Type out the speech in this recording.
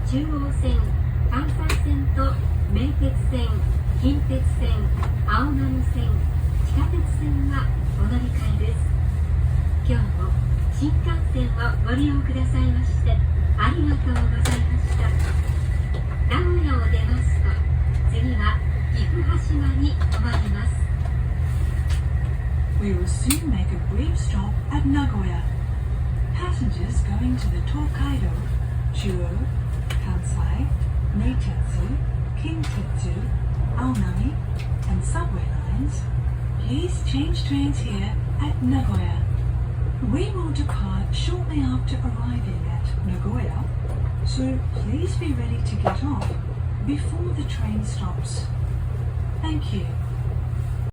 中央線、関西線と名鉄線、近鉄線、青波線、地下鉄線はお乗り換えです。今日も新幹線をご利用くださいましてありがとうございました。名古屋を出ますと次は岐阜羽島に停まります。 We will soon make a brief stop at Nagoya. Passengers going to the Tokaido, Chuo, Kansai, Meitetsu, Kintetsu, Aonami, and subway lines, please change trains here at Nagoya. We will depart shortly after arriving at Nagoya, so please be ready to get off before the train stops. Thank you.